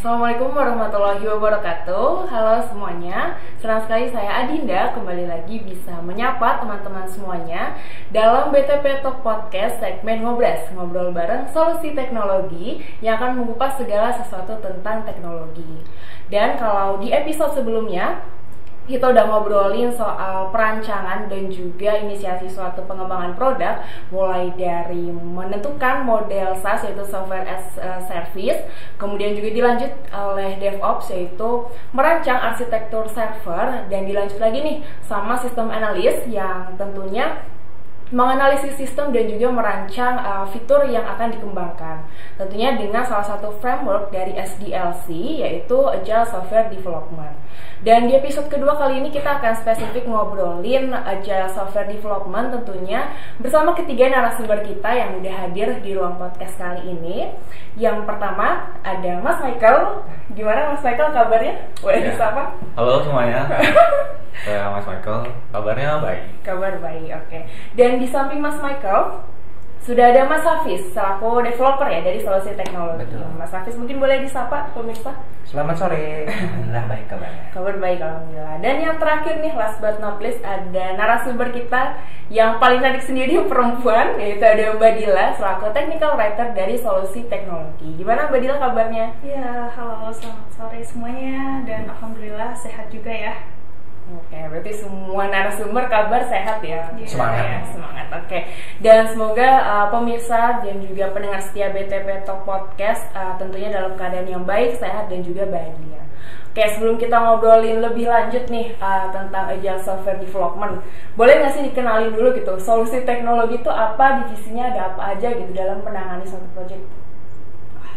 Assalamualaikum warahmatullahi wabarakatuh. Halo semuanya, senang sekali saya Adinda kembali lagi bisa menyapa teman-teman semuanya dalam BTP Talk Podcast segmen Ngobras, ngobrol bareng solusi teknologi yang akan mengupas segala sesuatu tentang teknologi. Dan kalau di episode sebelumnya kita udah ngobrolin soal perancangan dan juga inisiasi suatu pengembangan produk, mulai dari menentukan model SaaS yaitu Software as a Service, kemudian juga dilanjut oleh DevOps yaitu merancang arsitektur server, dan dilanjut lagi nih sama sistem analis yang tentunya menganalisis sistem dan juga merancang fitur yang akan dikembangkan. Tentunya dengan salah satu framework dari SDLC yaitu Agile Software Development. Dan di episode kedua kali ini kita akan spesifik ngobrolin Agile Software Development tentunya bersama ketiga narasumber kita yang udah hadir di ruang podcast kali ini. Yang pertama ada Mas Michael. Gimana Mas Michael kabarnya? Boleh disapa? Halo semuanya. Saya Mas Michael, kabarnya baik. Kabar baik, oke. Dan di samping Mas Michael sudah ada Mas Hafiz selaku developer ya dari Solusi Teknologi. Betul. Mas Hafiz mungkin boleh disapa pemirsa. Selamat sore. Alhamdulillah baik kabarnya. Kabar baik alhamdulillah. Dan yang terakhir nih last but not least ada narasumber kita yang paling cantik sendiri perempuan, yaitu ada Mbak Dila selaku technical writer dari Solusi Teknologi. Gimana Mbak Dila kabarnya? Ya, halo, selamat sore semuanya dan alhamdulillah sehat juga ya. Oke, berarti semua narasumber kabar sehat ya. Semangat. Ya, semangat. Oke. Dan semoga pemirsa dan juga pendengar setia BTP Talk Podcast tentunya dalam keadaan yang baik, sehat dan juga bahagia. Oke, sebelum kita ngobrolin lebih lanjut nih tentang Agile Software Development, boleh nggak sih dikenalin dulu gitu, solusi teknologi itu apa, divisinya ada apa aja gitu dalam menangani suatu project?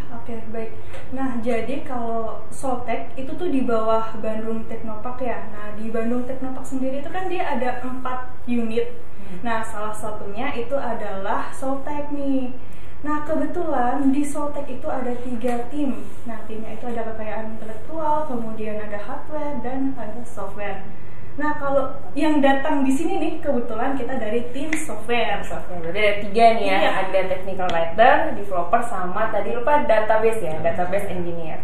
Oke, baik. Nah, jadi kalau Soltek itu tuh di bawah Bandung Teknopark ya. Nah, di Bandung Teknopark sendiri itu kan dia ada 4 unit. Nah, salah satunya itu adalah Soltek nih. Nah, kebetulan di Soltek itu ada 3 tim. Nah, timnya itu ada kekayaan intelektual, kemudian ada hardware, dan ada software. Nah, kalau yang datang di sini nih kebetulan kita dari tim software. Berarti ada 3 nih ya, Iya. ada technical writer, developer, sama tadi lupa database ya, database engineer.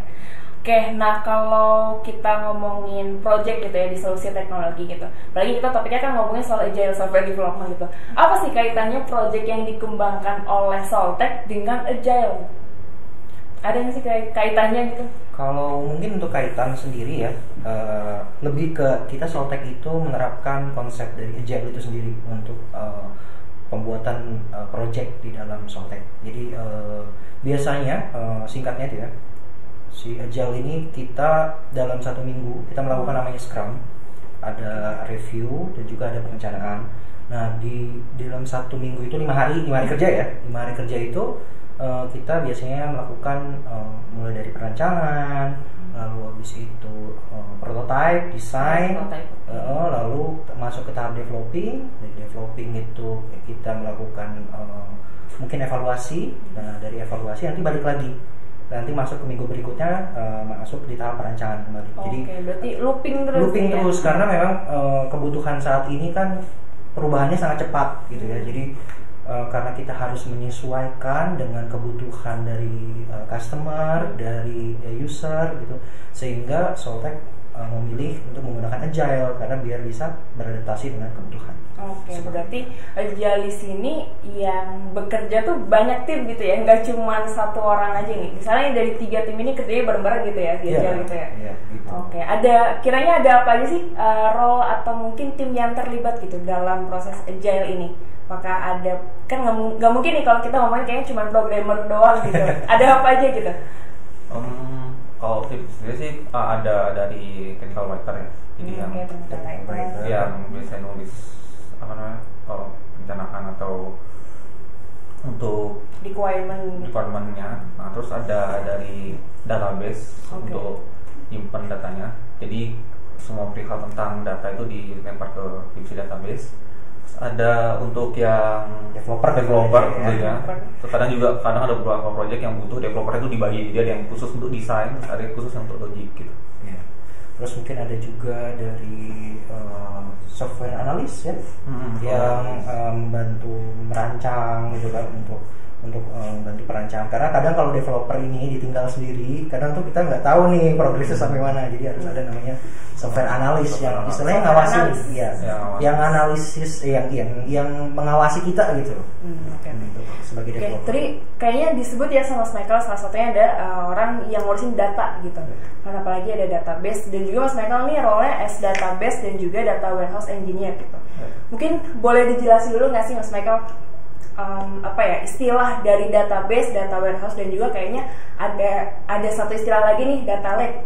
Oke, nah kalau kita ngomongin project gitu ya di solusi teknologi gitu, apalagi kita topiknya kan ngomongin soal Agile Software Development gitu. Apa sih kaitannya project yang dikembangkan oleh Soltek dengan Agile? Ada nggak sih kaitannya gitu? Kalau mungkin untuk kaitan sendiri ya, lebih ke kita Soltek itu menerapkan konsep dari Agile itu sendiri untuk pembuatan project di dalam Soltek. Jadi biasanya singkatnya itu ya, si Agile ini kita dalam 1 minggu kita melakukan namanya Scrum, ada review dan juga ada perencanaan. Nah di dalam 1 minggu itu 5 hari kerja ya, 5 hari kerja itu kita biasanya melakukan mulai dari perancangan, lalu habis itu prototype, desain, lalu masuk ke tahap developing. Dari developing itu kita melakukan mungkin evaluasi. Nah dari evaluasi nanti balik lagi, nanti masuk ke minggu berikutnya masuk di tahap perancangan kembali. Jadi berarti looping terus ya? Karena memang kebutuhan saat ini kan perubahannya sangat cepat gitu ya. Jadi karena kita harus menyesuaikan dengan kebutuhan dari customer, dari user gitu, sehingga Soltek memilih untuk menggunakan Agile karena biar bisa beradaptasi dengan kebutuhan. Oke, berarti Agile di sini yang bekerja tuh banyak tim gitu ya, nggak cuma 1 orang aja nih. Misalnya dari 3 tim ini kerjanya bareng-bareng gitu ya, di Agile gitu ya. Iya, gitu. Oke, kiranya ada apa aja sih role atau mungkin tim yang terlibat gitu dalam proses Agile ini? Apakah ada, kan nggak mungkin nih kalau kita ngomongin kayaknya cuma programmer doang gitu. Ada apa aja gitu? Kalau tim sendiri sih ada dari technical writer ya. Jadi yang biasanya nulis kalau perencanaan atau untuk requirement-nya. Nah, terus ada dari database untuk nyimpen datanya. Jadi semua perihal tentang data itu dilempar ke divisi database. Ada untuk yang developer tentunya. Kadang ada beberapa project yang butuh developer itu dibagi, jadi ada yang khusus untuk desain, ada yang khusus untuk logic gitu. Ya. Terus mungkin ada juga dari software analis ya, yang membantu merancang gitu kan untuk untuk bantu perancangan. Karena kadang kalau developer ini ditinggal sendiri, kadang tuh kita nggak tahu nih progresnya sampai mana. Jadi harus ada namanya software analis yang istilahnya ngawasin, ya, yang analisis, yang mengawasi kita gitu. Sebagai developer. Tadi kayaknya disebut ya sama Mas Michael, salah satunya ada orang yang ngurusin data gitu. Dan apalagi ada database, dan juga Mas Michael nih role-nya as database dan juga data warehouse engineer gitu. Mungkin boleh dijelasin dulu nggak sih Mas Michael istilah dari database, data warehouse, dan juga kayaknya ada satu istilah lagi nih, data lake.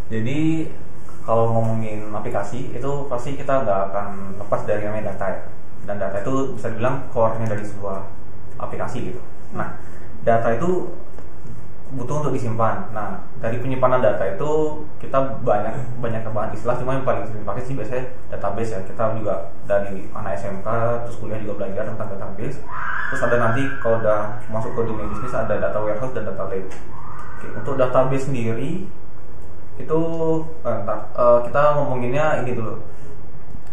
Jadi kalau ngomongin aplikasi itu pasti kita nggak akan lepas dari namanya data ya. Dan data itu bisa dibilang core-nya dari sebuah aplikasi gitu. Nah, data itu butuh untuk disimpan. Nah, dari penyimpanan data itu kita banyak banget istilah, cuma yang paling sering dipakai sih biasanya database ya. Kita juga dari anak SMK terus kuliah juga belajar tentang database. Terus ada nanti kalau udah masuk ke dunia bisnis ada data warehouse dan data lake. Untuk database sendiri itu kita ngomonginnya ini dulu.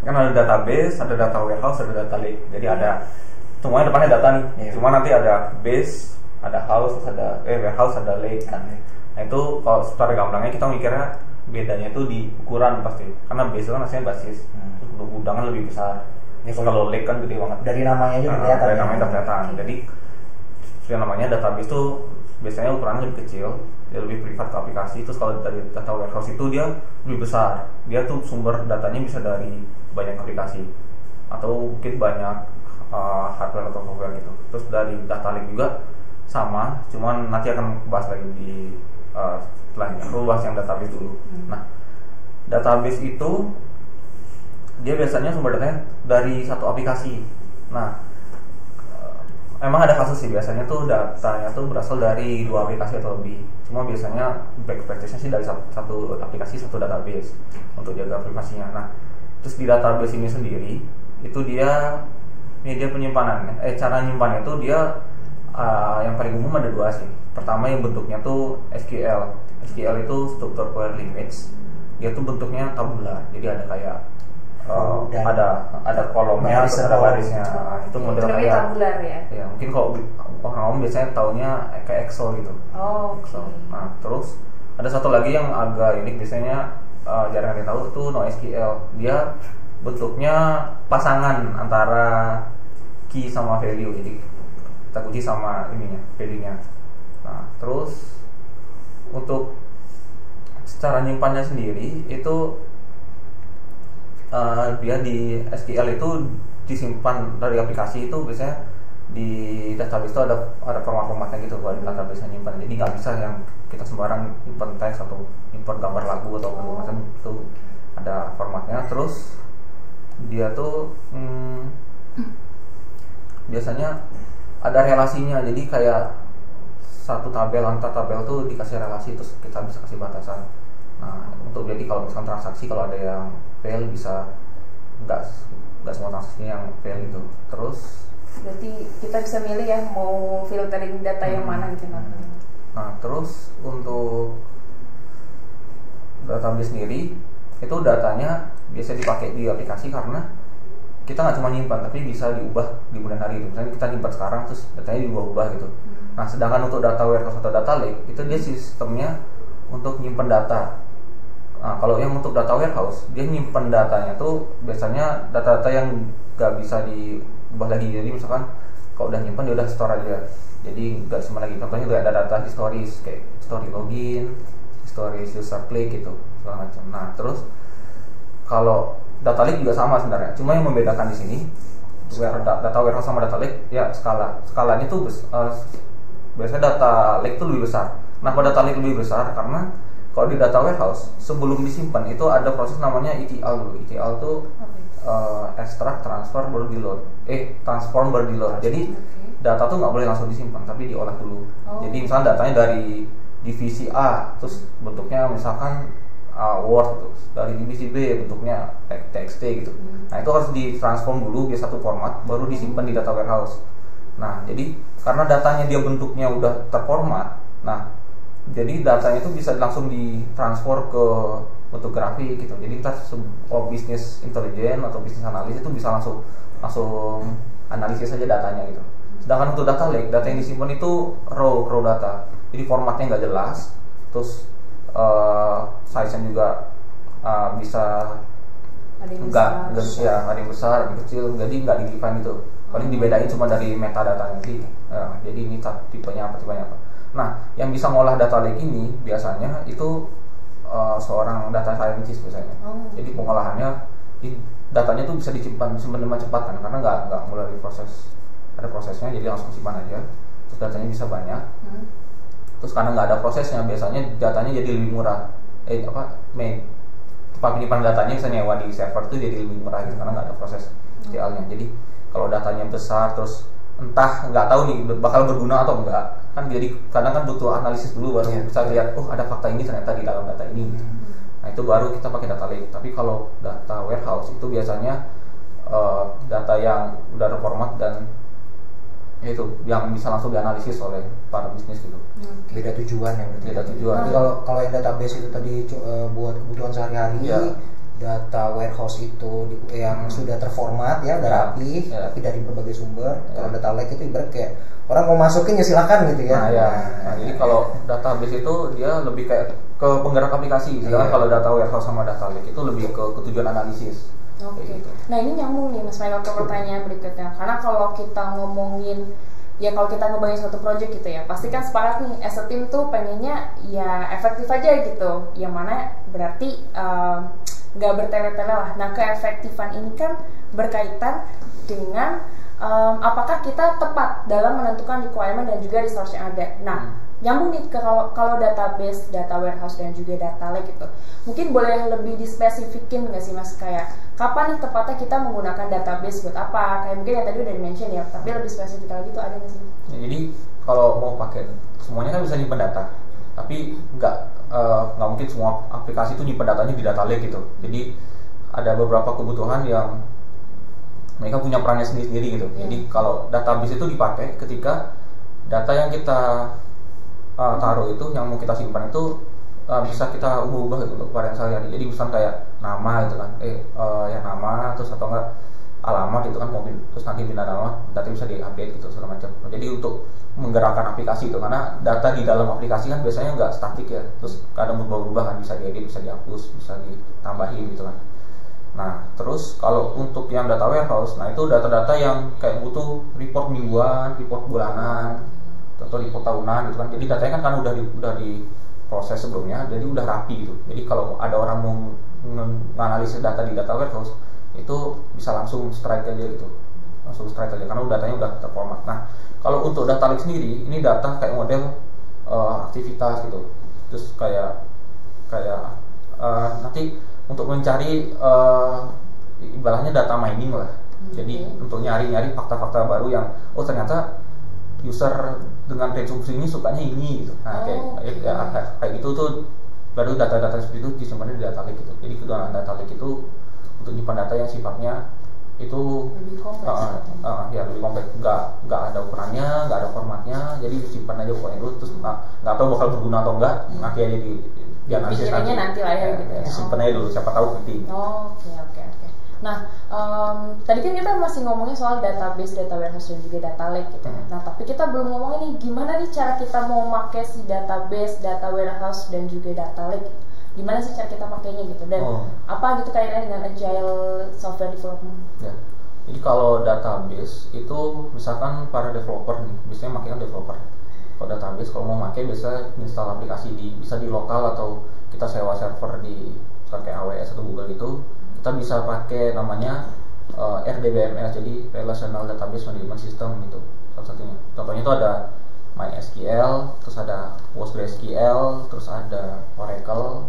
Kan ada database, ada data warehouse, ada data lake. Jadi ada semuanya depannya data nih. Cuma nanti ada base, ada house, ada warehouse, ada lake kan. Nah itu kalau secara gamblangnya kita mikirnya bedanya itu di ukuran pasti. Karena base itu kan hasilnya basis. Untuk gudang kan lebih besar. Ini kalau lake kan gede banget. Dari namanya aja kelihatan. Dari namanya kelihatan. Jadi yang namanya database itu biasanya ukurannya lebih kecil, dia lebih privat ke aplikasi. Terus kalau dari data warehouse itu dia lebih besar. Dia tuh sumber datanya bisa dari banyak aplikasi atau mungkin banyak hardware atau software gitu. Terus dari data lake juga sama, cuman nanti akan bahas lagi di setelahnya. Aku bahas yang database dulu. Nah, database itu dia biasanya sumber datanya dari satu aplikasi. Nah, emang ada kasus sih biasanya tuh datanya tuh berasal dari 2 aplikasi atau lebih. Cuma biasanya back practice-nya sih dari satu aplikasi, satu database untuk jaga privasinya. Nah, terus di database ini sendiri itu dia media penyimpanannya. Cara nyimpannya itu dia yang paling umum ada 2 sih. Pertama yang bentuknya tuh SQL. SQL itu Structured Query Language. Dia tuh bentuknya tabular. Jadi ada kayak ada kolomnya, ada barisnya. Itu model kayak tabular ya. Ya, mungkin kalau orang awam biasanya taunya kayak Excel gitu. Excel. Nah, terus ada satu lagi yang agak unik biasanya jarang kita tahu itu NoSQL. Dia bentuknya pasangan antara key sama value. Jadi kita kunci sama ininya, value-nya. Nah, terus untuk cara nyimpannya sendiri itu dia di SQL itu disimpan dari aplikasi itu biasanya di database itu ada format-formatnya gitu kalau di database nyimpan. Jadi nggak bisa yang kita sembarang nyimpan teks atau nyimpan gambar lagu atau macam itu, ada formatnya. Terus dia tuh biasanya ada relasinya, jadi kayak satu tabel antar tabel tuh dikasih relasi, terus kita bisa kasih batasan. Nah, untuk jadi kalau misalkan transaksi kalau ada yang fail bisa nggak semua transaksinya yang fail gitu. Terus berarti kita bisa milih ya mau filtering data yang mana gitu. Nah, terus untuk database sendiri itu datanya biasa dipakai di aplikasi karena kita nggak cuma nyimpan tapi bisa diubah di kemudian hari. Misalnya kita nyimpan sekarang terus datanya diubah gitu. Nah, sedangkan untuk data warehouse atau data lake itu dia sistemnya untuk nyimpan data. Nah, kalau yang untuk data warehouse dia nyimpan datanya tuh biasanya data-data yang nggak bisa diubah lagi. Jadi misalkan kalau udah nyimpan dia udah store aja. Jadi nggak semua lagi. Contohnya juga ada data historis kayak history login, historis user click gitu segala macam. Nah, terus kalau data lake juga sama sebenarnya. Cuma yang membedakan di sini data warehouse sama data lake ya skalanya tuh biasanya data lake itu lebih besar. Nah, pada data lake lebih besar karena kalau di data warehouse sebelum disimpan itu ada proses namanya ETL dulu. ETL itu extract, transfer, baru di load. Transform baru di load. Jadi data tuh nggak boleh langsung disimpan tapi diolah dulu. Jadi misalnya datanya dari divisi A terus bentuknya misalkan Word gitu. Dari divisi B bentuknya TXT gitu. Nah, itu harus ditransform dulu biar satu format baru disimpan di data warehouse. Nah, jadi karena datanya dia bentuknya udah terformat. Nah, jadi datanya itu bisa langsung ditransfer ke bentuk grafik gitu. Jadi kita kalau bisnis intelijen atau bisnis analis itu bisa langsung analisis saja datanya gitu. Sedangkan untuk data lake, data yang disimpan itu raw data, jadi formatnya nggak jelas, terus size-nya juga bisa nggak ada yang besar, ada yang kecil, jadi nggak di-define gitu. Paling dibedain cuma dari metadatanya sih. Jadi ini tipenya apa. Nah, yang bisa ngolah data lake ini biasanya itu seorang data scientist biasanya. Jadi pengolahannya, datanya tuh bisa disimpan dengan cepat kan, karena nggak mulai proses, ada prosesnya, jadi langsung simpan aja. Terus datanya bisa banyak. Terus karena nggak ada prosesnya, biasanya datanya jadi lebih murah. Tempat penyimpanan datanya bisa nyewa di server itu jadi lebih murah gitu, karena nggak ada proses SQL-nya. Jadi kalau datanya besar, terus entah nggak tahu nih bakal berguna atau enggak, kan jadi kadang kan butuh analisis dulu baru bisa lihat, ada fakta ini ternyata di dalam data ini. Nah itu baru kita pakai data lake. Tapi kalau data warehouse itu biasanya data yang udah terformat dan itu yang bisa langsung dianalisis oleh para bisnis gitu. Beda tujuan ya. Beda tujuan. Jadi kalau yang database itu tadi buat kebutuhan sehari-hari, data warehouse itu yang sudah terformat ya, udah rapi, tapi dari berbagai sumber. Kalau data lake itu ibarat kayak orang mau masukin ya silakan gitu ya. Nah, jadi kalau database itu dia lebih kayak ke penggerak aplikasi. Sedangkan kalau data warehouse sama data lake itu lebih ke tujuan analisis. Gitu. Nah ini nyambung nih Mas Michael ke pertanyaan berikutnya. Karena kalau kita ngomongin, ya kalau kita ngebayangin suatu project gitu ya, pasti kan sepakat nih as a team tuh pengennya ya efektif aja gitu. Yang mana berarti nggak bertele-tele lah. Nah keefektifan ini kan berkaitan dengan apakah kita tepat dalam menentukan requirement dan juga resource yang ada. Nah nyambung nih ke kalau database, data warehouse dan juga data lake gitu. Mungkin boleh lebih dispesifikin nggak sih Mas, kayak kapan nih tepatnya kita menggunakan database buat apa? Kayak mungkin yang tadi udah di-mention ya, tapi lebih spesifik lagi itu ada nggak sih? Ya, jadi kalau mau pakai semuanya kan bisa nyimpen data, tapi nggak mungkin semua aplikasi itu nyimpen datanya di data lake gitu. Jadi ada beberapa kebutuhan yang mereka punya perannya sendiri-sendiri gitu. Jadi kalau database itu dipakai ketika data yang kita taruh itu, yang mau kita simpan itu bisa kita ubah gitu untuk varian sehari-hari. Jadi misalnya kayak nama gitu kan, yang nama terus atau enggak alamat itu kan mobil, terus nanti pindah alamat, data bisa diupdate gitu segala macam. Jadi untuk menggerakkan aplikasi itu, karena data di dalam aplikasi kan biasanya nggak statik ya, terus kadang berubah-ubah kan, bisa diedit, bisa dihapus, bisa ditambahin gitu kan. Nah terus kalau untuk yang data warehouse, nah itu data-data yang kayak butuh report mingguan, report bulanan, atau report tahunan gitu kan. Jadi datanya kan udah di proses sebelumnya, jadi udah rapi gitu. Jadi kalau ada orang mau menganalisis data di data warehouse, itu bisa langsung strike aja gitu, karena datanya udah terformat. Nah kalau untuk data lake sendiri, ini data kayak model aktivitas gitu. Terus kayak nanti untuk mencari ibaratnya data mining lah. Jadi untuk nyari fakta-fakta baru yang ternyata user dengan konsumsi ini sukanya ini gitu. Nah kayak gitu tuh, baru data-data seperti itu disimpan di data lake gitu. Jadi kegunaan data lake itu untuk nyimpan data yang sifatnya itu lebih kompleks. Lebih kompleks. Nggak ada ukurannya, nggak ada formatnya, jadi disimpan aja pokoknya dulu. Terus nggak tahu bakal berguna atau enggak, nanti aja di analisis nanti lah ya gitu ya. Disimpan aja dulu, siapa tahu penting. Oke. Nah, tadi kan kita masih ngomongin soal database, data warehouse dan juga data lake gitu. Nah, tapi kita belum ngomongin nih gimana nih cara kita mau pakai si database, data warehouse dan juga data lake. Gimana sih cara kita pakainya gitu, dan apa gitu kaitannya dengan agile software development? Ya. Jadi kalau database itu misalkan para developer nih, biasanya makanya developer. Kalau database kalau mau pakai bisa install aplikasi bisa di lokal atau kita sewa server di misalkan kayak AWS atau Google itu. Kita bisa pakai namanya RDBMS, jadi Relational Database Management System gitu salah satunya. Contohnya itu ada MySQL, terus ada PostgreSQL, terus ada Oracle.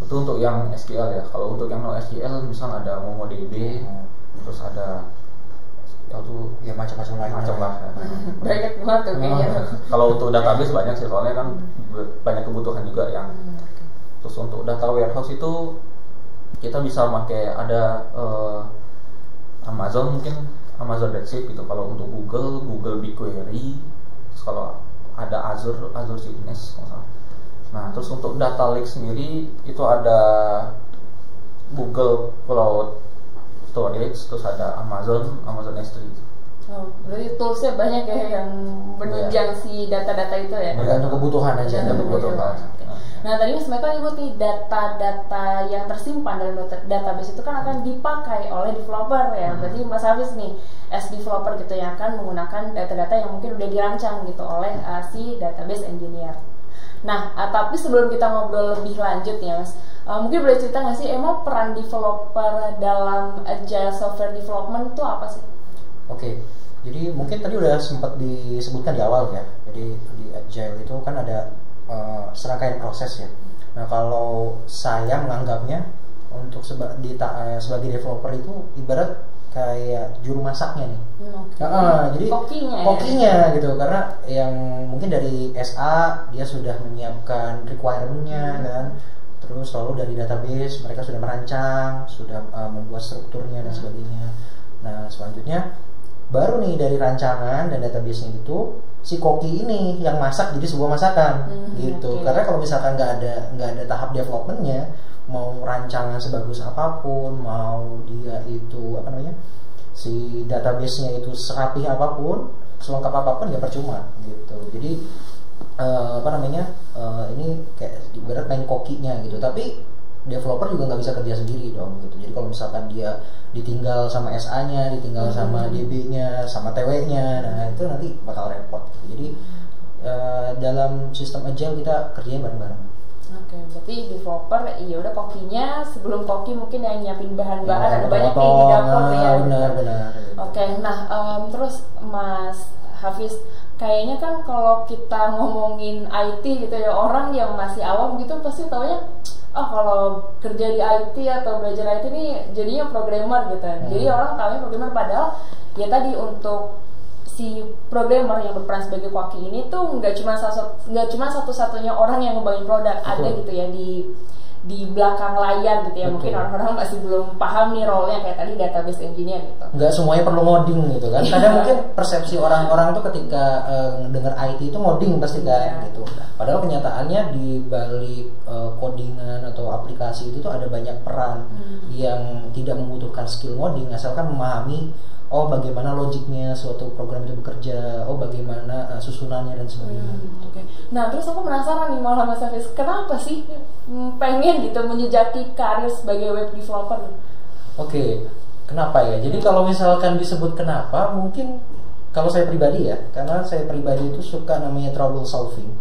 Itu untuk yang SQL ya. Kalau untuk yang NoSQL misal ada MongoDB, terus ada ya macam-macam lain. Banyak banget tuh kayaknya. Kalau untuk database banyak sih, soalnya kan banyak kebutuhan juga yang. Terus untuk data warehouse itu kita bisa pakai ada Amazon, mungkin Amazon Redshift gitu. Kalau untuk Google BigQuery. Terus kalau ada Azure Synapse. Nah terus untuk data lake sendiri itu ada Google Cloud Storage, terus ada Amazon S3. Oh, berarti toolsnya banyak ya yang menunjang si data-data itu ya? Bergantung kebutuhan aja. Kebutuhan. Nah tadi Mas Michael nyebut nih data-data yang tersimpan dalam database itu kan akan dipakai oleh developer ya. Berarti Mas Hafiz nih as developer gitu yang akan menggunakan data-data yang mungkin udah dirancang gitu oleh si database engineer. Nah tapi sebelum kita ngobrol lebih lanjut ya Mas, mungkin boleh cerita nggak sih emang peran developer dalam agile software development itu apa sih? Oke, jadi mungkin tadi udah sempat disebutkan di awal ya. Jadi di agile itu kan ada serangkaian proses ya. Nah kalau saya menganggapnya untuk sebagai developer itu ibarat kayak juru masaknya nih. Jadi kokinya gitu, karena yang mungkin dari SA dia sudah menyiapkan requirement-nya kan. Terus lalu dari database mereka sudah merancang, sudah membuat strukturnya dan sebagainya. Nah selanjutnya baru nih dari rancangan dan database-nya itu si koki ini yang masak jadi sebuah masakan gitu. Karena kalau misalkan nggak ada tahap development-nya, mau rancangan sebagus apapun, mau dia itu si database-nya itu serapi apapun, selengkap apapun ya percuma gitu. Jadi ini kayak ibarat main kokinya gitu. Tapi developer juga nggak bisa kerja sendiri dong gitu. Jadi kalau misalkan dia ditinggal sama SA-nya, ditinggal sama DB-nya, sama TW-nya, nah itu nanti bakal repot gitu. Jadi dalam sistem agile kita kerjanya bareng-bareng. Oke, berarti developer ya udah kokinya, sebelum koki mungkin yang nyiapin bahan-bahan ada banyak nih di dapur ya. Benar. Oke, nah terus Mas Hafiz, kayaknya kan kalau kita ngomongin IT gitu ya, orang yang masih awam gitu pasti taunya kalau kerja di IT atau belajar IT ini jadinya programmer gitu. Jadi orang tahunya programmer, padahal ya tadi untuk si programmer yang berperan sebagai koki ini tuh nggak cuma satu-satunya orang yang ngebangun produk. Betul. Ada gitu ya di belakang layar gitu ya. Betul. Mungkin orang-orang masih belum paham nih role-nya kayak tadi database engineer gitu. Nggak semuanya perlu ngoding gitu kan. Kadang mungkin persepsi orang-orang tuh ketika dengar IT itu ngoding pasti kan gitu. Padahal kenyataannya di balik codingan atau aplikasi itu tuh ada banyak peran yang tidak membutuhkan skill ngoding, asalkan memahami bagaimana logiknya suatu program itu bekerja, bagaimana susunannya dan sebagainya. Okay. Nah terus aku penasaran nih malah Mas Hafiz, kenapa sih pengen gitu menjejaki karir sebagai web developer? Oke, kenapa ya? Jadi kalau misalkan disebut kenapa, mungkin kalau saya pribadi ya, karena saya pribadi itu suka namanya trouble solving.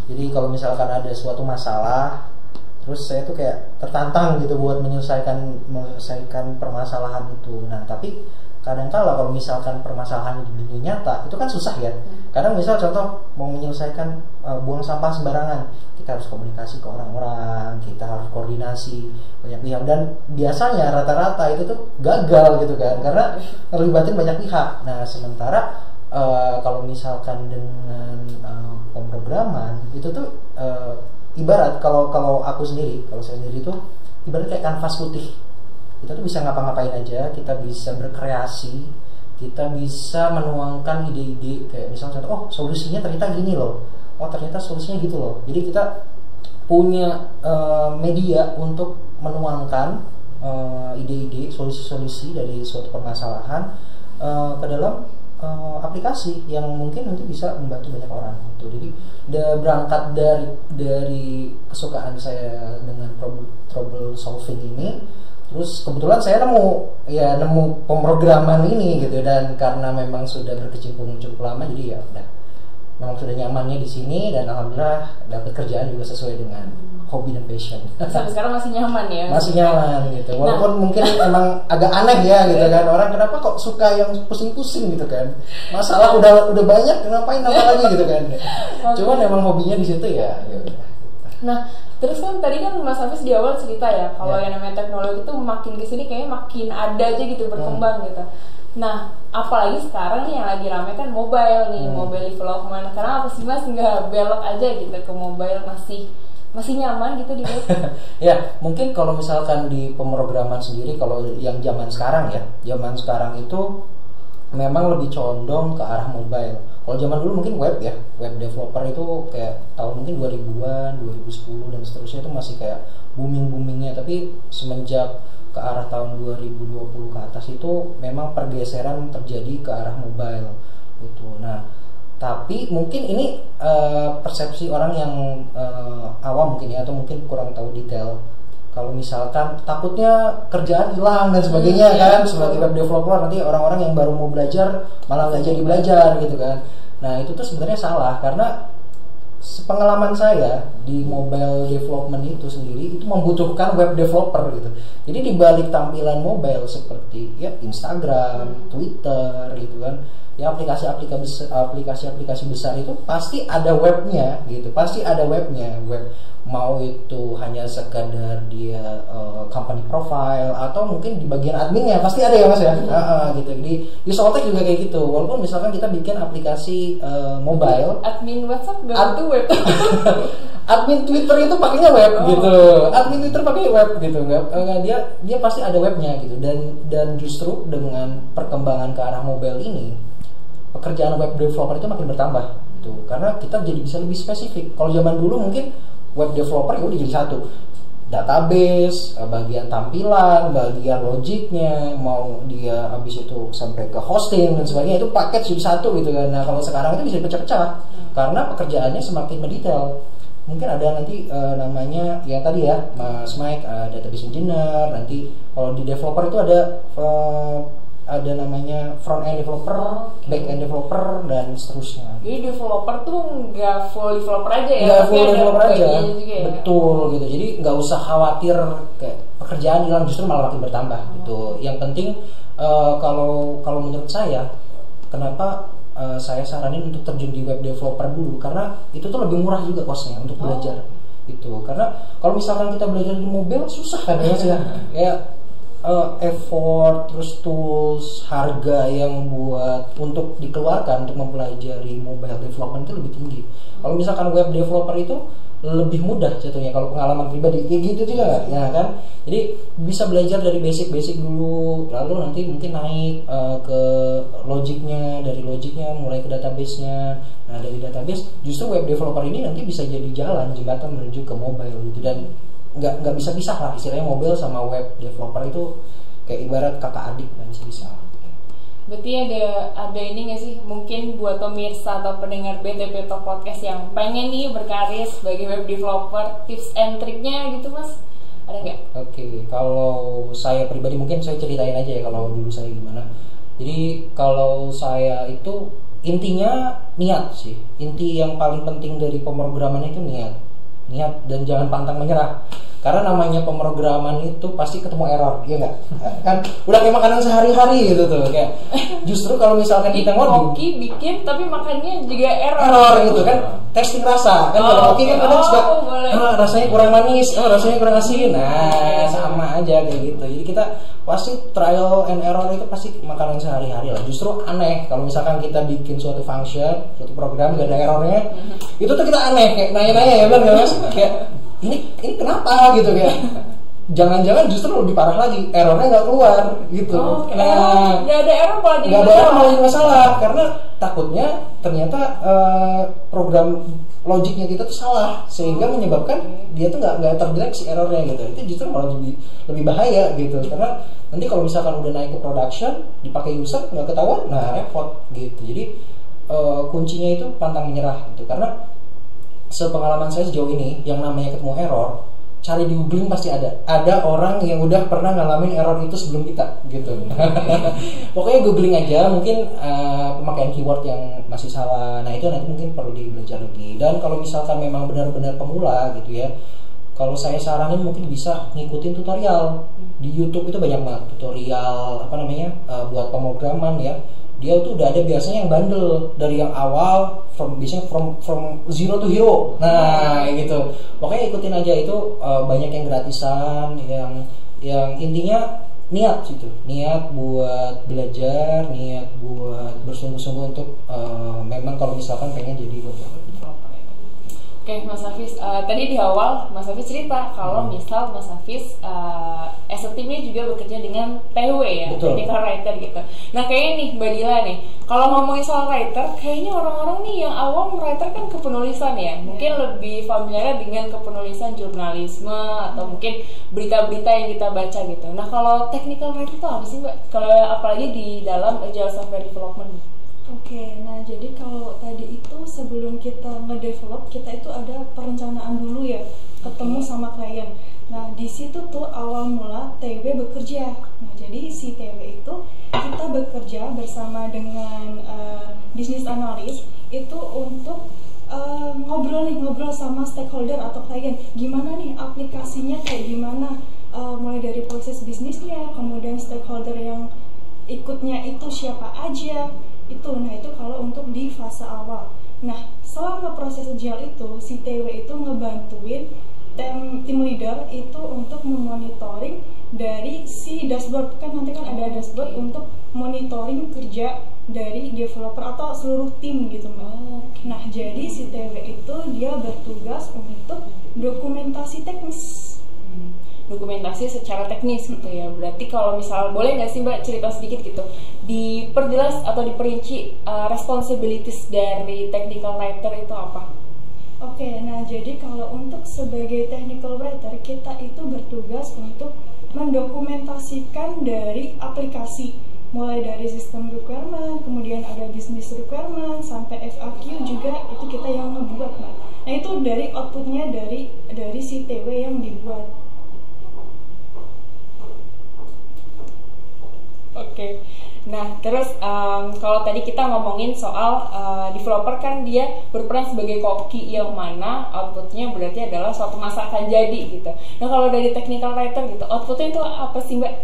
Jadi kalau misalkan ada suatu masalah, terus saya tuh kayak tertantang gitu buat menyelesaikan permasalahan itu. Nah tapi kadang-kala kalau misalkan permasalahan di dunia nyata itu kan susah ya. Kadang misal contoh mau menyelesaikan buang sampah sembarangan, kita harus komunikasi ke orang-orang, kita harus koordinasi banyak pihak, dan biasanya rata-rata itu tuh gagal gitu kan, karena ngelibatin banyak pihak. Nah sementara kalau misalkan dengan pemrograman itu tuh ibarat kalau saya sendiri tuh ibarat kayak kanvas putih. Kita tuh bisa ngapa-ngapain aja, kita bisa berkreasi, kita bisa menuangkan ide-ide kayak misalnya contoh, solusinya ternyata gini loh, ternyata solusinya gitu loh. Jadi kita punya media untuk menuangkan ide-ide, solusi-solusi dari suatu permasalahan ke dalam aplikasi yang mungkin nanti bisa membantu banyak orang gitu. Jadi berangkat dari kesukaan saya dengan trouble solving ini, terus kebetulan saya nemu pemrograman ini gitu, dan karena memang sudah berkecimpung cukup lama, jadi ya udah memang sudah nyamannya di sini, dan alhamdulillah dapat kerjaan juga sesuai dengan hobi dan passion. Sampai sekarang masih nyaman ya? Masih nyaman gitu, walaupun mungkin emang agak aneh ya gitu kan, orang kenapa kok suka yang pusing-pusing gitu kan, masalah udah banyak, ngapain nambah lagi gitu kan. Cuman emang hobinya di situ ya. Nah, terus kan tadi kan Mas Hafiz di awal cerita ya, kalau yang namanya teknologi itu makin kesini kayaknya makin ada aja gitu, berkembang gitu. Nah, apalagi sekarang nih yang lagi rame kan mobile nih, mobile development. Karena apa sih Mas nggak belok aja gitu ke mobile, masih nyaman gitu di web? Ya, mungkin kalau misalkan di pemrograman sendiri, kalau yang zaman sekarang itu memang lebih condong ke arah mobile. Kalau zaman dulu mungkin web developer itu kayak tahun mungkin 2000-an, 2010 dan seterusnya itu masih kayak booming-boomingnya. Tapi semenjak ke arah tahun 2020 ke atas itu memang pergeseran terjadi ke arah mobile gitu. Nah, tapi mungkin ini persepsi orang yang awam mungkin ya, atau mungkin kurang tahu detail. Kalau misalkan takutnya kerjaan hilang dan sebagainya kan, sebagai web developer nanti orang-orang yang baru mau belajar malah nggak jadi belajar gitu kan. Nah itu tuh sebenarnya salah, karena pengalaman saya di mobile development itu sendiri itu membutuhkan web developer gitu. Jadi di balik tampilan mobile seperti ya Instagram, Twitter gitu kan, ya aplikasi-aplikasi besar itu pasti ada webnya gitu, pasti ada webnya. Web mau itu hanya sekadar dia company profile atau mungkin di bagian adminnya pasti ada ya mas ya, gitu. Di Soltek juga kayak gitu, walaupun misalkan kita bikin aplikasi mobile, admin WhatsApp nggak butuh web. Admin Twitter itu pakainya web gitu, admin Twitter pakai web gitu, nggak dia pasti ada webnya gitu. Dan justru dengan perkembangan ke arah mobile ini, pekerjaan web developer itu makin bertambah gitu, karena kita jadi bisa lebih spesifik. Kalau zaman dulu mungkin web developer ya udah jadi satu, database, bagian tampilan, bagian logiknya, mau dia habis itu sampai ke hosting dan sebagainya, itu paket jadi satu gitu kan. Nah kalau sekarang itu bisa dipecah-pecah karena pekerjaannya semakin mendetail. Mungkin ada nanti namanya ya tadi ya Mas Mike, database engineer. Nanti kalau di developer itu ada namanya front end developer, back end developer, dan seterusnya. Jadi developer tuh nggak full developer aja ya? Nggak full developer aja, juga ya? Betul gitu. Jadi nggak usah khawatir kayak pekerjaan hilang, justru malah makin bertambah gitu. Yang penting kalau menurut saya, kenapa saya saranin untuk terjun di web developer dulu, karena itu tuh lebih murah juga costnya untuk belajar itu. Karena kalau misalkan kita belajar di mobil susah kan ya, ya effort, terus tools, harga yang buat untuk dikeluarkan untuk mempelajari mobile development itu lebih tinggi. Kalau misalkan web developer itu lebih mudah jatuhnya, kalau pengalaman pribadi ya gitu juga ya kan. Jadi bisa belajar dari basic dulu, lalu nanti mungkin naik ke logiknya, dari logiknya mulai ke database-nya. Nah dari database justru web developer ini nanti bisa jadi jalan jembatan menuju ke mobile gitu. Dan nggak bisa pisah lah istilahnya, mobile sama web developer itu kayak ibarat kakak adik, nggak bisa pisah. Berarti ada ini nggak sih, mungkin buat pemirsa atau pendengar BTP Talk Podcast yang pengen nih berkarir sebagai web developer, tips and triknya gitu mas, ada nggak? Oke, kalau saya pribadi mungkin saya ceritain aja ya kalau dulu saya gimana. Jadi kalau saya itu intinya niat sih, inti yang paling penting dari pemrograman itu niat dan jangan pantang menyerah. Karena namanya pemrograman itu pasti ketemu error, iya nggak? Kan udah kayak makanan sehari-hari gitu tuh. Kayak justru kalau misalkan kita ngoding, bikin tapi makannya juga error gitu kan. Testing rasa kan, kalau kopi kan kadang suka rasanya kurang manis, rasanya kurang asin. Nah sama aja kayak gitu. Jadi kita pasti trial and error itu pasti makanan sehari-hari lah. Justru aneh kalau misalkan kita bikin suatu function, suatu program gak ada errornya, itu tuh kita aneh, kayak nanya-nanya ya bang, mas, kayak ini kenapa gitu kayak. Jangan-jangan justru lebih parah lagi, errornya nggak keluar gitu. Nah, nggak ada error malah jadi masalah karena takutnya ternyata program logiknya kita tuh salah sehingga menyebabkan dia tuh nggak terdeteksi errornya gitu. Itu justru malah lebih bahaya gitu, karena nanti kalau misalkan udah naik ke production dipakai user nggak ketahuan, nah repot gitu. Jadi kuncinya itu pantang menyerah gitu, karena sepengalaman saya sejauh ini yang namanya ketemu error, cari di googling pasti ada orang yang udah pernah ngalamin error itu sebelum kita gitu. Pokoknya googling aja, mungkin pemakaian keyword yang masih salah, nah itu nanti mungkin perlu belajar lagi. Dan kalau misalkan memang benar-benar pemula gitu ya, kalau saya saranin mungkin bisa ngikutin tutorial di YouTube. Itu banyak banget tutorial buat pemrograman ya. Dia tuh udah ada biasanya yang bandel dari yang awal, from zero to hero. Nah gitu, pokoknya ikutin aja itu. Banyak yang gratisan, yang intinya niat gitu, niat buat belajar, niat buat bersungguh-sungguh untuk memang kalau misalkan pengen jadi developer. Oke, Mas Hafiz, tadi di awal Mas Hafiz cerita kalau misal Mas Hafiz as a team-nya juga bekerja dengan TW ya, technical writer gitu. Nah kayaknya nih Mbak Dila nih, kalau ngomongin soal writer, kayaknya orang-orang nih yang awam writer kan kepenulisan ya, mungkin lebih familiar dengan kepenulisan jurnalisme atau mungkin berita-berita yang kita baca gitu. Nah kalau technical writer itu apa sih Mbak? Kalau apalagi di dalam Agile Software Development? Oke, nah jadi kalau tadi itu sebelum kita ngedevelop, kita itu ada perencanaan dulu ya, ketemu sama klien. Nah di situ tuh awal mula TW bekerja. Nah jadi si TW itu kita bekerja bersama dengan business analyst itu untuk ngobrol sama stakeholder atau klien. Gimana nih aplikasinya kayak gimana? Mulai dari proses bisnisnya, kemudian stakeholder yang ikutnya itu siapa aja. Nah itu kalau untuk di fase awal. Nah selama proses agile itu si TW itu ngebantuin tim leader itu untuk memonitoring dari si dashboard, kan nanti kan ada dashboard untuk monitoring kerja dari developer atau seluruh tim gitu Mbak. Nah jadi si TW itu dia bertugas untuk dokumentasi teknis. Dokumentasi secara teknis gitu ya. Berarti kalau misal boleh nggak sih Mbak cerita sedikit gitu, diperjelas atau diperinci responsibilities dari technical writer itu apa? Oke, nah jadi kalau untuk sebagai technical writer kita itu bertugas untuk mendokumentasikan dari aplikasi, mulai dari sistem requirement, kemudian ada business requirement sampai FAQ juga itu kita yang ngebuat Mbak. Nah itu dari outputnya dari si TW yang dibuat. Oke, nah terus kalau tadi kita ngomongin soal developer kan dia berperan sebagai koki yang mana outputnya berarti adalah suatu masakan jadi gitu. Nah kalau dari technical writer gitu, outputnya itu apa sih Mbak?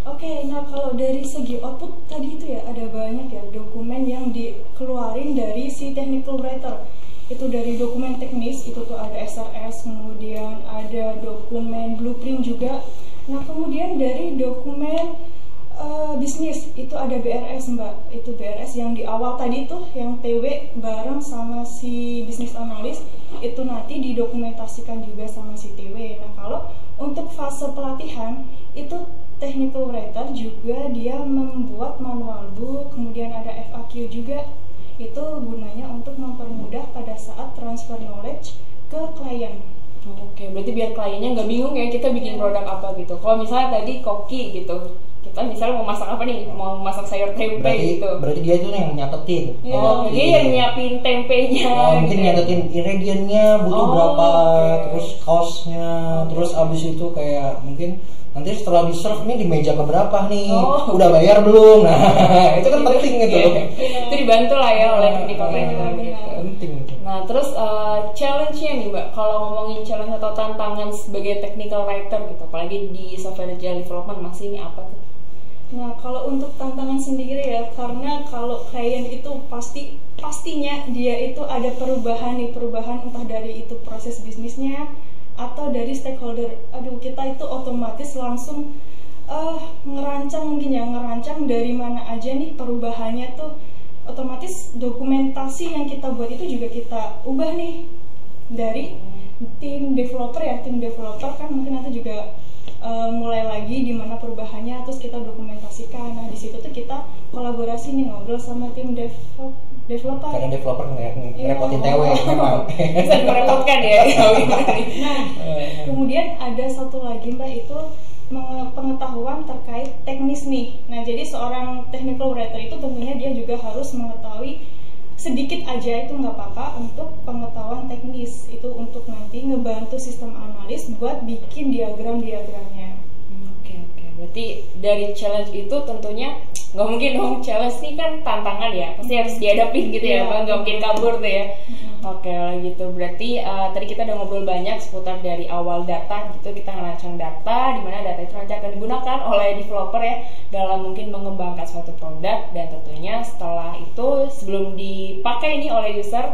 Oke, nah kalau dari segi output tadi itu ya ada banyak ya dokumen yang dikeluarin dari si technical writer. Itu dari dokumen teknis, itu tuh ada SRS, kemudian ada dokumen blueprint juga. Nah kemudian dari dokumen bisnis itu ada BRS Mbak, itu BRS yang di awal tadi tuh yang TW bareng sama si bisnis analis itu nanti didokumentasikan juga sama si TW. Nah kalau untuk fase pelatihan itu technical writer juga dia membuat manual book, kemudian ada FAQ juga, itu gunanya untuk mempermudah pada saat transfer knowledge ke klien. Oke, berarti biar kliennya nggak bingung ya kita bikin produk apa gitu. Kalau misalnya tadi koki gitu, kita misalnya mau masak apa nih, mau masak sayur tempe gitu. Berarti dia itu yang nyatetin. Dia yang nyiapin tempenya. Mungkin nyatetin ingredientnya butuh berapa, terus costnya, terus abis itu kayak mungkin nanti setelah di serve nih di meja keberapa nih, udah bayar belum? Nah itu kan penting gitu. Itu dibantu lah ya oleh technical writer gitu. Penting. Nah terus challenge-nya nih Mbak, kalau ngomongin challenge atau tantangan sebagai technical writer gitu, apalagi di software agile development masih ini apa tuh? Nah kalau untuk tantangan sendiri ya, karena kalau klien itu pastinya dia itu ada perubahan entah dari itu proses bisnisnya atau dari stakeholder. Kita itu otomatis langsung ngerancang dari mana aja nih perubahannya tuh. Otomatis dokumentasi yang kita buat itu juga kita ubah nih dari tim developer ya. Tim developer kan mungkin nanti juga mulai lagi di mana perubahannya, terus kita dokumentasikan. Nah di situ tuh kita kolaborasi nih, ngobrol sama tim developer. Kadang developer ngerepotin TW memang. Bisa merepotkan ya. Nah kemudian ada satu lagi Mbak, itu pengetahuan terkait teknis nih. Nah jadi seorang technical writer itu tentunya dia juga harus mengetahui sedikit aja, itu nggak apa-apa, untuk pengetahuan teknis itu untuk nanti ngebantu sistem analis buat bikin diagram-diagramnya. Oke. Berarti dari challenge itu tentunya nggak mungkin dong, challenge ini kan tantangan ya, pasti harus dihadapin gitu ya Bang, nggak mungkin kabur tuh ya. Oke gitu, berarti tadi kita udah ngobrol banyak seputar dari awal data gitu, kita ngerancang data, di mana data itu nanti akan digunakan oleh developer ya dalam mungkin mengembangkan suatu produk, dan tentunya setelah itu sebelum dipakai nih oleh user,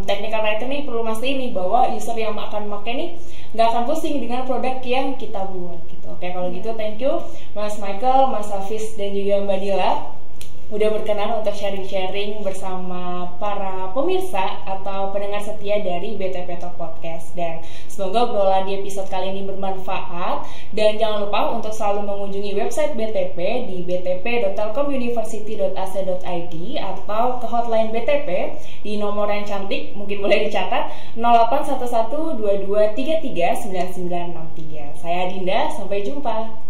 technical writer nih perlu mastiin nih bahwa user yang akan memakai nih nggak akan pusing dengan produk yang kita buat gitu. Oke kalau gitu thank you Mas Michael, Mas Hafiz dan juga Mbak Dila. udah berkenan untuk sharing-sharing bersama para pemirsa atau pendengar setia dari BTP Talk Podcast. Dan semoga obrolan di episode kali ini bermanfaat. Dan jangan lupa untuk selalu mengunjungi website BTP di btp.telkomuniversity.ac.id atau ke hotline BTP di nomor yang cantik, mungkin boleh dicatat 081122339963. Saya Dinda, sampai jumpa.